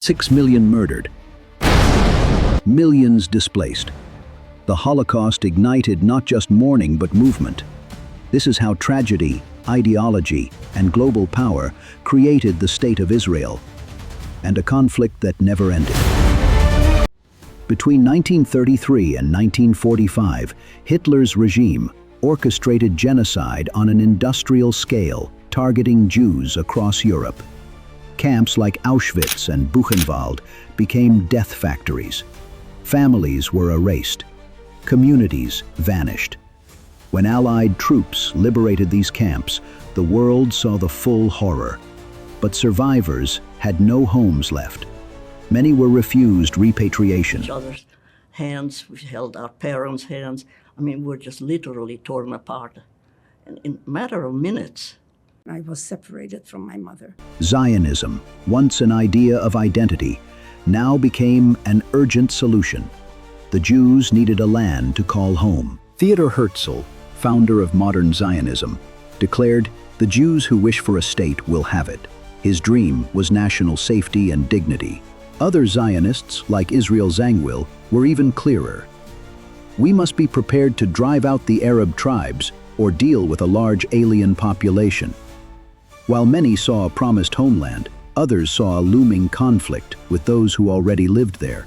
6 million murdered, millions displaced. The Holocaust ignited not just mourning but movement. This is how tragedy, ideology, and global power created the State of Israel, and a conflict that never ended. Between 1933 and 1945, Hitler's regime orchestrated genocide on an industrial scale, targeting Jews across Europe. Camps like Auschwitz and Buchenwald became death factories. Families were erased. Communities vanished. When Allied troops liberated these camps, the world saw the full horror. But survivors had no homes left. Many were refused repatriation. Each other's hands, we held our parents' hands. We're just literally torn apart. And in a matter of minutes, I was separated from my mother. Zionism, once an idea of identity, now became an urgent solution. The Jews needed a land to call home. Theodor Herzl, founder of modern Zionism, declared, "The Jews who wish for a state will have it." His dream was national safety and dignity. Other Zionists, like Israel Zangwill, were even clearer. "We must be prepared to drive out the Arab tribes or deal with a large alien population." While many saw a promised homeland, others saw a looming conflict with those who already lived there.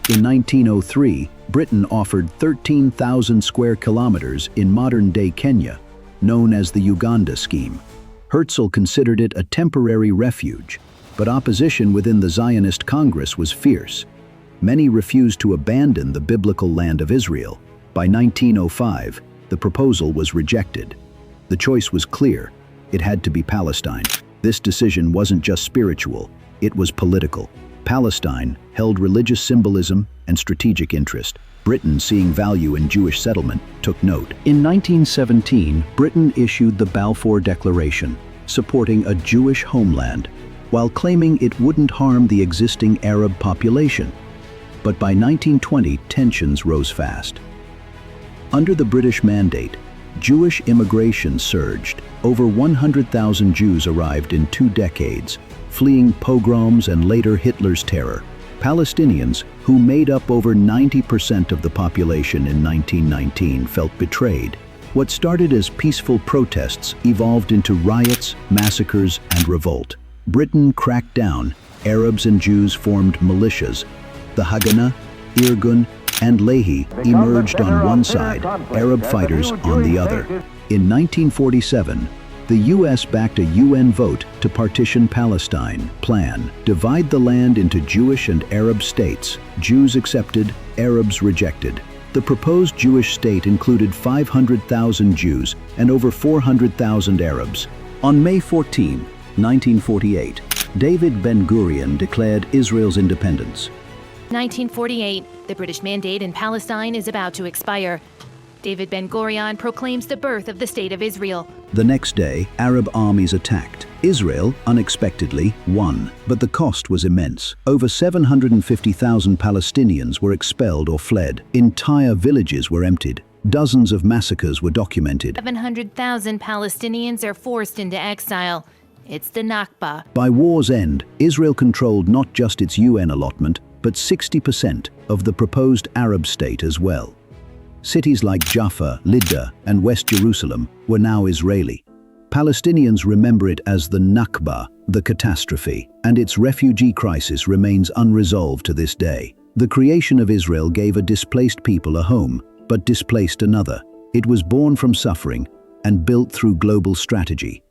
In 1903, Britain offered 13,000 square kilometers in modern-day Kenya, known as the Uganda Scheme. Herzl considered it a temporary refuge, but opposition within the Zionist Congress was fierce. Many refused to abandon the biblical land of Israel. By 1905, the proposal was rejected. The choice was clear. It had to be Palestine. This decision wasn't just spiritual, it was political. Palestine held religious symbolism and strategic interest. Britain, seeing value in Jewish settlement, took note. In 1917, Britain issued the Balfour Declaration, supporting a Jewish homeland, while claiming it wouldn't harm the existing Arab population. But by 1920, tensions rose fast. Under the British mandate, Jewish immigration surged. Over 100,000 Jews arrived in 2 decades, fleeing pogroms and later Hitler's terror. Palestinians, who made up over 90% of the population in 1919, felt betrayed. What started as peaceful protests evolved into riots, massacres, and revolt. Britain cracked down. Arabs and Jews formed militias. The Haganah, Irgun, and Lehi emerged on one side, Arab fighters on the other. In 1947, the U.S. backed a UN vote to partition Palestine. Plan: divide the land into Jewish and Arab states. Jews accepted, Arabs rejected. The proposed Jewish state included 500,000 Jews and over 400,000 Arabs. On May 14, 1948, David Ben-Gurion declared Israel's independence. 1948, the British mandate in Palestine is about to expire. David Ben-Gurion proclaims the birth of the State of Israel. The next day, Arab armies attacked. Israel, unexpectedly, won, but the cost was immense. Over 750,000 Palestinians were expelled or fled. Entire villages were emptied. Dozens of massacres were documented. 700,000 Palestinians are forced into exile. It's the Nakba. By war's end, Israel controlled not just its UN allotment, but 60% of the proposed Arab state as well. Cities like Jaffa, Lydda, and West Jerusalem were now Israeli. Palestinians remember it as the Nakba, the catastrophe, and its refugee crisis remains unresolved to this day. The creation of Israel gave a displaced people a home, but displaced another. It was born from suffering and built through global strategy.